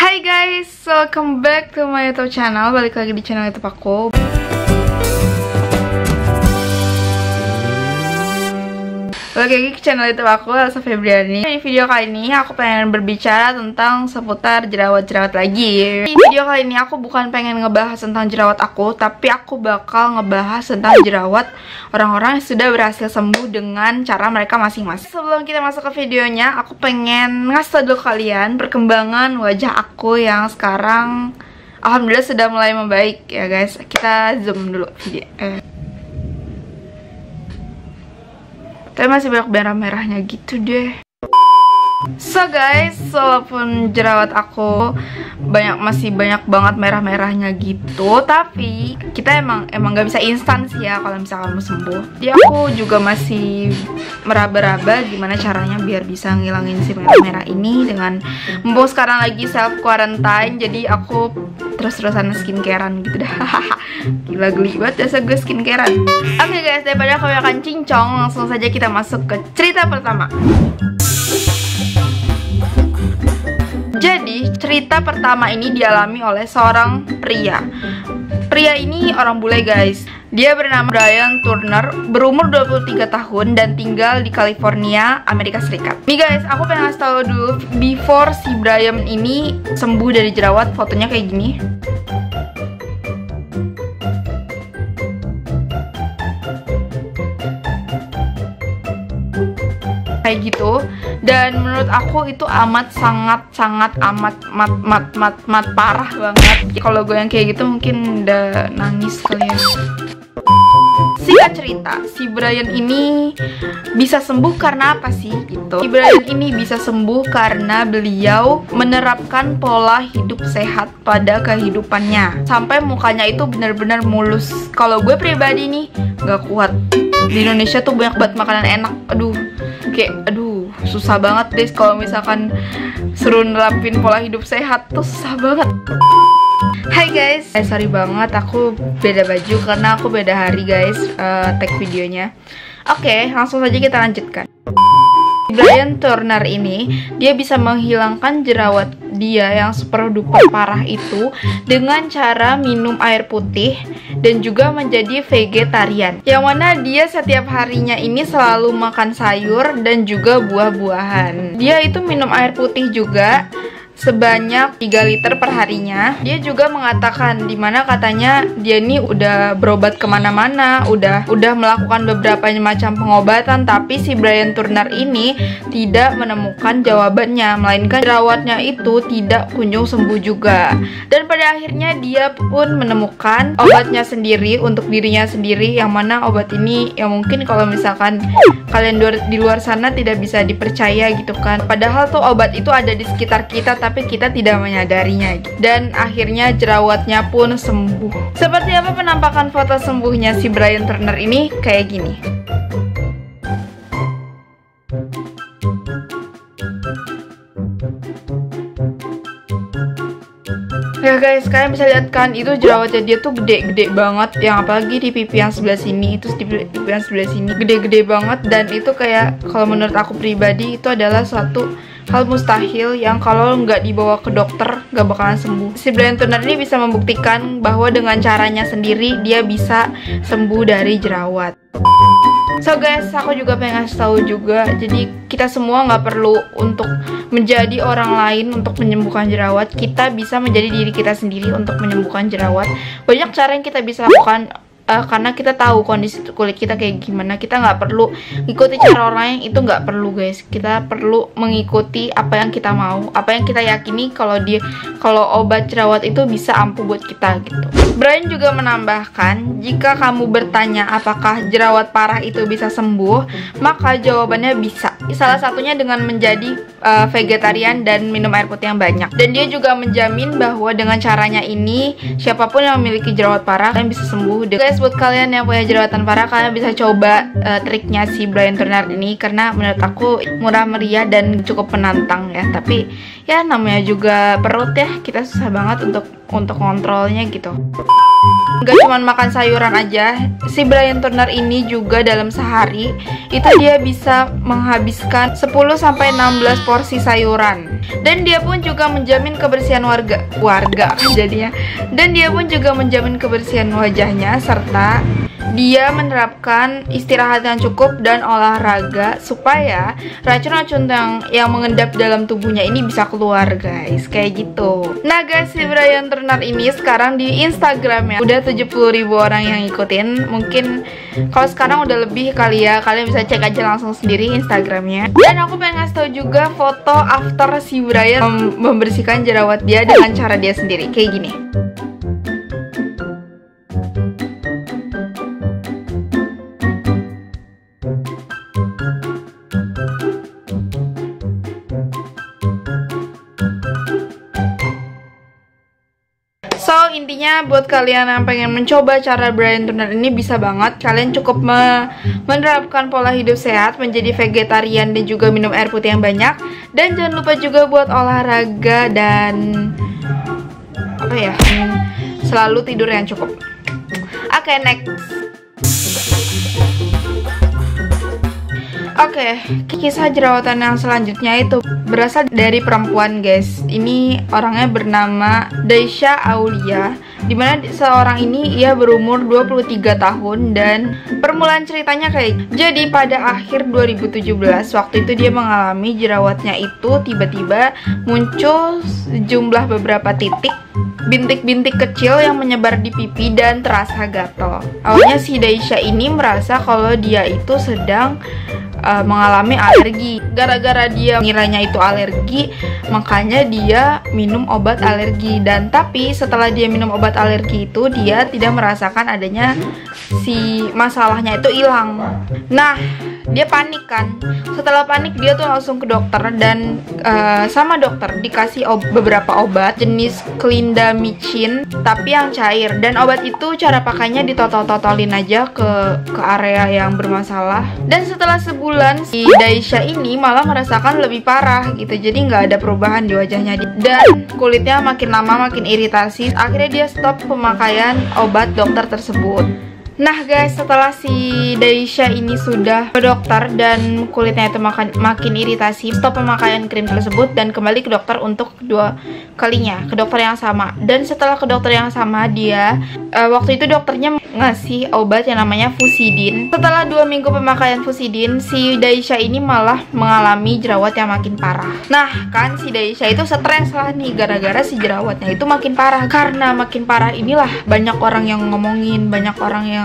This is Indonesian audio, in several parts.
Hai guys, welcome back to my YouTube channel. Balik lagi di channel YouTube aku. Balik lagi ke channel YouTube aku, Elsa Febriani. Di video kali ini aku pengen berbicara tentang seputar jerawat-jerawat lagi. Di video kali ini aku bukan pengen ngebahas tentang jerawat aku, tapi aku bakal ngebahas tentang jerawat orang-orang yang sudah berhasil sembuh dengan cara mereka masing-masing. Sebelum kita masuk ke videonya, aku pengen ngasih tau dulu kalian perkembangan wajah aku yang sekarang alhamdulillah sudah mulai membaik ya guys. Kita zoom dulu video. Tapi masih banyak merah-merahnya gitu deh. So guys, walaupun jerawat aku masih banyak banget merah-merahnya gitu, tapi kita emang gak bisa instan sih ya kalau misalkan mau sembuh. Jadi aku juga masih meraba-raba gimana caranya biar bisa ngilangin si merah-merah ini dengan mumpung sekarang lagi self quarantine. Jadi aku terus-terusan skincarean gitu dah. Gila, geli banget jasa gue skincarean. Oke guys, daripada kebanyakan cincong, langsung saja kita masuk ke cerita pertama. Jadi, cerita pertama ini dialami oleh seorang pria. Pria ini orang bule guys. Dia bernama Brian Turner, berumur 23 tahun dan tinggal di California, Amerika Serikat. Nih guys, aku pengen ngasih tau dulu before si Brian ini sembuh dari jerawat, fotonya kayak gini. Kayak gitu. Dan menurut aku itu amat parah banget. Kalau gue yang kayak gitu mungkin udah nangis kali ya. Singkat cerita, si Brian ini bisa sembuh karena apa sih gitu. Si Brian ini bisa sembuh karena beliau menerapkan pola hidup sehat pada kehidupannya, sampai mukanya itu benar-benar mulus. Kalau gue pribadi nih gak kuat. Di Indonesia tuh banyak banget makanan enak. Aduh, susah banget deh kalau misalkan suruh nerapin pola hidup sehat tuh susah banget. Hai guys, sorry banget aku beda baju karena aku beda hari guys tag videonya. Oke, langsung saja kita lanjutkan. Brian Turner ini, dia bisa menghilangkan jerawat dia yang super duper parah itu dengan cara minum air putih dan juga menjadi vegetarian. Yang mana dia setiap harinya ini selalu makan sayur dan juga buah-buahan. Dia itu minum air putih juga sebanyak 3 liter per harinya. Dia juga mengatakan dimana katanya dia ini udah berobat kemana-mana, udah melakukan beberapa macam pengobatan, tapi si Brian Turner ini tidak menemukan jawabannya, melainkan jerawatnya itu tidak kunjung sembuh juga. Dan pada akhirnya dia pun menemukan obatnya sendiri untuk dirinya sendiri, yang mana obat ini yang mungkin kalau misalkan kalian di luar sana tidak bisa dipercaya gitu kan. Padahal tuh obat itu ada di sekitar kita tapi kita tidak menyadarinya. Dan akhirnya jerawatnya pun sembuh. Seperti apa penampakan foto sembuhnya si Brian Turner ini? Kayak gini. Ya guys, kalian bisa lihat kan, itu jerawatnya dia tuh gede-gede banget. Yang apalagi di pipi yang sebelah sini, itu di pipi yang sebelah sini gede-gede banget. Dan itu kayak, kalau menurut aku pribadi, itu adalah suatu hal mustahil yang kalau nggak dibawa ke dokter nggak bakalan sembuh. Si Brian Turner ini bisa membuktikan bahwa dengan caranya sendiri dia bisa sembuh dari jerawat. So guys, aku juga pengen ngasih tahu juga, jadi kita semua nggak perlu untuk menjadi orang lain untuk menyembuhkan jerawat. Kita bisa menjadi diri kita sendiri untuk menyembuhkan jerawat. Banyak cara yang kita bisa lakukan karena kita tahu kondisi kulit kita kayak gimana. Kita nggak perlu ngikuti cara orang lain, itu nggak perlu guys. Kita perlu mengikuti apa yang kita mau, apa yang kita yakini kalau obat jerawat itu bisa ampuh buat kita gitu. Brian juga menambahkan, jika kamu bertanya apakah jerawat parah itu bisa sembuh, maka jawabannya bisa. Salah satunya dengan menjadi vegetarian dan minum air putih yang banyak. Dan dia juga menjamin bahwa dengan caranya ini, siapapun yang memiliki jerawat parah kalian bisa sembuh. Guys, guys, buat kalian yang punya jerawatan parah, kalian bisa coba triknya si Brian Turner ini, karena menurut aku murah meriah dan cukup menantang ya. Tapi ya namanya juga perut ya, kita susah banget untuk kontrolnya gitu. Gak cuma makan sayuran aja, si Brian Turner ini juga dalam sehari itu dia bisa menghabiskan 10-16 porsi sayuran. Dan dia pun juga menjamin kebersihan warga jadinya. Dan dia pun juga menjamin kebersihan wajahnya, serta dia menerapkan istirahat yang cukup dan olahraga supaya racun-racun yang mengendap dalam tubuhnya ini bisa keluar, guys. Kayak gitu. Nah guys, si Brian Turner ini sekarang di Instagramnya udah 70.000 orang yang ngikutin. Mungkin kalau sekarang udah lebih kali ya, kalian bisa cek aja langsung sendiri Instagramnya. Dan aku pengen ngasih tau juga foto after si Brian membersihkan jerawat dia dengan cara dia sendiri, kayak gini. So intinya buat kalian yang pengen mencoba cara Brian Turner ini bisa banget. Kalian cukup menerapkan pola hidup sehat, menjadi vegetarian dan juga minum air putih yang banyak. Dan jangan lupa juga buat olahraga dan selalu tidur yang cukup. Oke, next. Oke, kisah jerawatan yang selanjutnya itu berasal dari perempuan, guys. Ini orangnya bernama Daisha Aulia, dimana seorang ini ia berumur 23 tahun. Dan permulaan ceritanya kayak jadi pada akhir 2017, waktu itu dia mengalami jerawatnya itu tiba-tiba muncul sejumlah beberapa titik, bintik-bintik kecil yang menyebar di pipi dan terasa gatal. Awalnya si Daisha ini merasa kalau dia itu sedang mengalami alergi. Gara-gara dia ngiranya itu alergi, makanya dia minum obat alergi. Dan tapi setelah dia minum obat alergi itu, dia tidak merasakan adanya si masalahnya itu hilang. Nah, dia panik kan. Setelah panik, dia tuh langsung ke dokter. Dan sama dokter dikasih beberapa obat jenis clindamycin, tapi yang cair. Dan obat itu cara pakainya ditotol-totolin aja ke area yang bermasalah. Dan setelah sebulan, si Daisha ini malah merasakan lebih parah gitu. Jadi nggak ada perubahan di wajahnya. Dan kulitnya makin lama makin iritasi. Akhirnya dia stop pemakaian obat dokter tersebut. Nah guys, setelah si Daisha ini sudah ke dokter dan kulitnya itu makin iritasi, stop pemakaian krim tersebut dan kembali ke dokter untuk kedua kalinya, ke dokter yang sama. Dan setelah ke dokter yang sama, dia waktu itu dokternya ngasih obat yang namanya Fusidin. Setelah 2 minggu pemakaian Fusidin, si Daisha ini malah mengalami jerawat yang makin parah. Nah kan si Daisha itu stres lah nih, gara-gara si jerawatnya itu makin parah. Karena makin parah inilah banyak orang yang ngomongin, banyak orang yang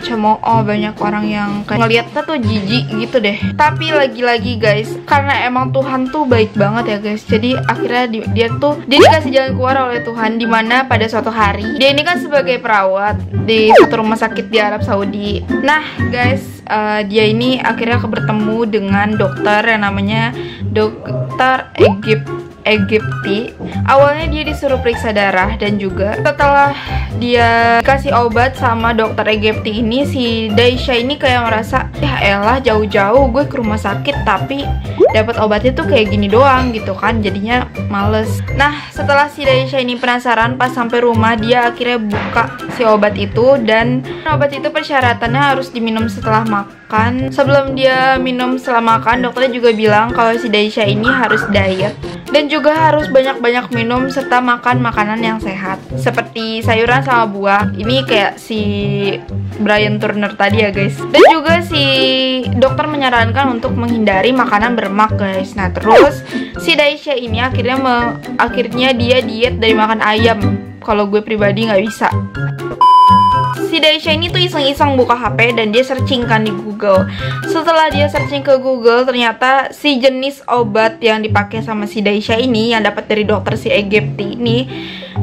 cemooh, banyak orang yang kayak ngeliatnya tuh jijik gitu deh. Tapi lagi-lagi guys, karena emang Tuhan tuh baik banget ya guys, jadi akhirnya dia dikasih jalan keluar oleh Tuhan. Dimana pada suatu hari, dia ini kan sebagai perawat di satu rumah sakit di Arab Saudi. Nah guys, dia ini akhirnya bertemu dengan dokter yang namanya Dokter Egypti. Awalnya dia disuruh periksa darah, dan juga setelah dia kasih obat sama dokter Egypti ini, si Daisha ini kayak merasa, ya elah jauh-jauh gue ke rumah sakit tapi dapat obatnya tuh kayak gini doang gitu kan, jadinya males. Nah setelah si Daisha ini penasaran, pas sampai rumah dia akhirnya buka si obat itu. Dan obat itu persyaratannya harus diminum setelah makan. Sebelum dia minum setelah makan, dokternya juga bilang kalau si Daisha ini harus diet dan juga harus banyak-banyak minum serta makan makanan yang sehat seperti sayuran sama buah. Ini kayak si Brian Turner tadi ya guys. Dan juga si dokter menyarankan untuk menghindari makanan berlemak guys. Nah terus si Daisha ini akhirnya dia diet dari makan ayam. Kalau gue pribadi nggak bisa. Si Daisha ini tuh iseng-iseng buka HP dan dia searching kan di Google. Setelah dia searching ke Google, ternyata si jenis obat yang dipakai sama si Daisha ini, yang dapat dari dokter si Egypti ini,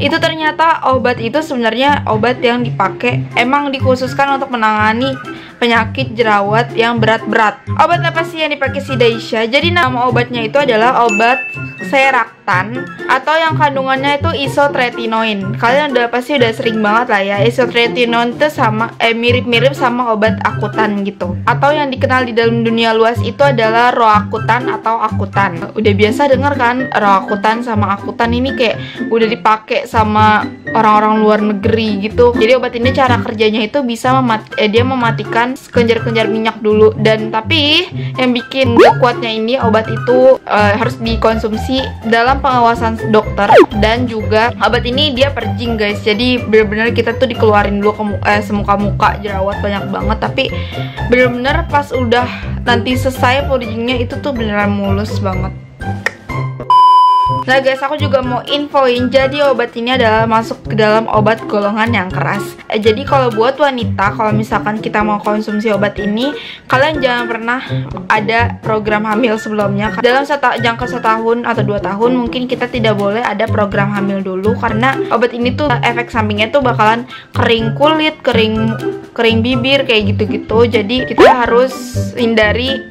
itu ternyata obat itu sebenarnya obat yang dipakai emang dikhususkan untuk menangani penyakit jerawat yang berat-berat. Obat apa sih yang dipakai si Daisha? Jadi nama obatnya itu adalah obat Seractan atau yang kandungannya itu isotretinoin. Kalian pasti udah sering banget lah ya. Isotretinoin itu sama mirip-mirip sama obat akutan gitu. Atau yang dikenal di dalam dunia luas itu adalah roakutan atau akutan. Udah biasa denger kan roakutan sama akutan ini kayak udah dipakai sama orang-orang luar negeri gitu. Jadi obat ini cara kerjanya itu bisa dia mematikan kelenjar-kelenjar minyak dulu. Dan tapi yang bikin gak kuatnya ini obat itu harus dikonsumsi dalam pengawasan dokter, dan juga obat ini dia purging guys. Jadi bener-bener kita tuh dikeluarin dulu semuka muka jerawat banyak banget, tapi bener-bener pas udah nanti selesai purgingnya itu tuh beneran mulus banget. Nah guys, aku juga mau infoin, jadi obat ini adalah masuk ke dalam obat golongan yang keras. Jadi kalau buat wanita, kalau misalkan kita mau konsumsi obat ini, kalian jangan pernah ada program hamil sebelumnya. Dalam jangka setahun atau 2 tahun mungkin kita tidak boleh ada program hamil dulu, karena obat ini tuh efek sampingnya tuh bakalan kering kulit, kering bibir kayak gitu-gitu. Jadi kita harus hindari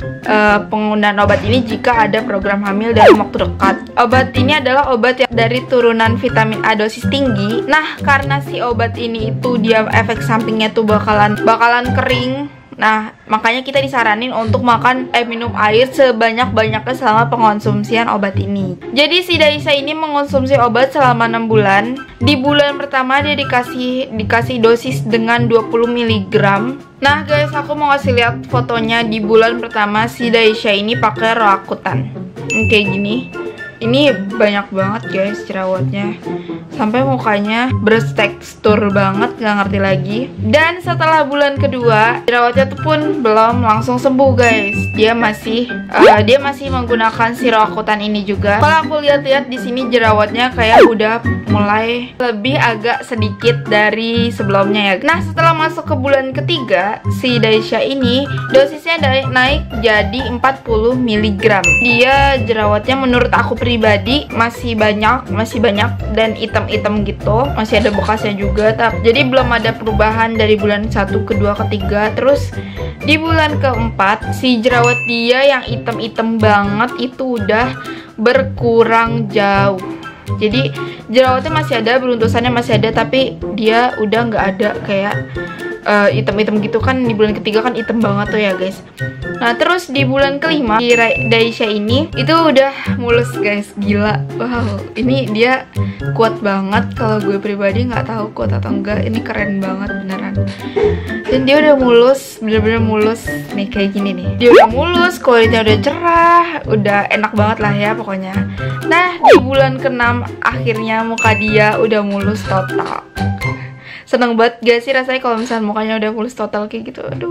penggunaan obat ini jika ada program hamil dalam waktu dekat. Obat ini adalah obat yang dari turunan vitamin A dosis tinggi. Nah, karena si obat ini itu dia efek sampingnya tuh bakalan kering. Nah, makanya kita disaranin untuk minum air sebanyak-banyaknya selama pengonsumsian obat ini. Jadi si Daisha ini mengonsumsi obat selama 6 bulan. Di bulan pertama dia dikasih dosis dengan 20 mg. Nah guys, aku mau kasih lihat fotonya di bulan pertama si Daisha ini pakai roakutan. Kayak gini. Ini banyak banget guys jerawatnya, sampai mukanya bertekstur banget, gak ngerti lagi. Dan setelah bulan kedua, jerawatnya tuh pun belum langsung sembuh guys. Dia masih menggunakan si roakutan ini juga. Kalau aku lihat-lihat di sini jerawatnya kayak udah mulai lebih agak sedikit dari sebelumnya ya. Nah, setelah masuk ke bulan ketiga, si Daisha ini dosisnya naik jadi 40 mg. Dia jerawatnya menurut aku pribadi masih banyak dan hitam-hitam gitu, masih ada bekasnya juga. Jadi belum ada perubahan dari bulan 1, kedua, ketiga. Terus di bulan keempat si jerawat dia yang hitam-hitam banget itu udah berkurang jauh. Jadi jerawatnya masih ada, beruntusannya masih ada, tapi dia udah nggak ada kayak hitam-hitam gitu kan. Di bulan ketiga kan hitam banget tuh ya guys. Nah terus di bulan kelima di Daisha ini itu udah mulus guys, gila. Wow, ini dia kuat banget. Kalau gue pribadi nggak tahu kuat atau enggak, ini keren banget beneran. Dan dia udah mulus, bener-bener mulus nih kayak gini nih. Dia udah mulus, kulitnya udah cerah, udah enak banget lah ya pokoknya. Nah di bulan ke-6 akhirnya muka dia udah mulus total. Seneng banget gak sih rasanya kalau misalnya mukanya udah mulus total kayak gitu. Aduh.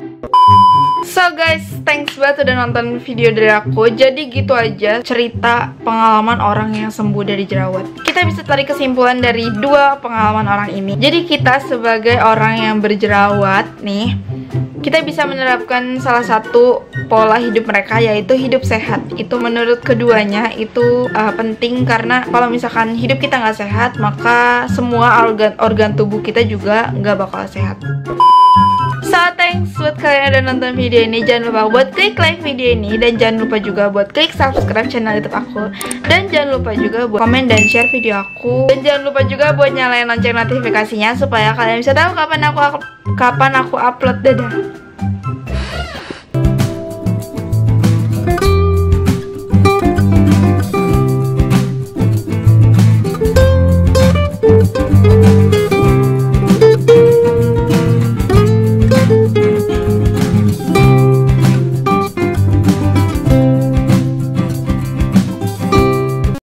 So guys, thanks banget udah nonton video dari aku. Jadi gitu aja cerita pengalaman orang yang sembuh dari jerawat. Kita bisa tarik kesimpulan dari 2 pengalaman orang ini. Jadi kita sebagai orang yang berjerawat nih, kita bisa menerapkan salah satu pola hidup mereka, yaitu hidup sehat. Itu menurut keduanya itu penting, karena kalau misalkan hidup kita nggak sehat, maka semua organ tubuh kita juga nggak bakal sehat. So thanks buat kalian yang udah nonton video ini. Jangan lupa buat klik like video ini, dan jangan lupa juga buat klik subscribe channel YouTube aku, dan jangan lupa juga buat komen dan share video aku, dan jangan lupa juga buat nyalain lonceng notifikasinya supaya kalian bisa tahu kapan aku upload. Dadah.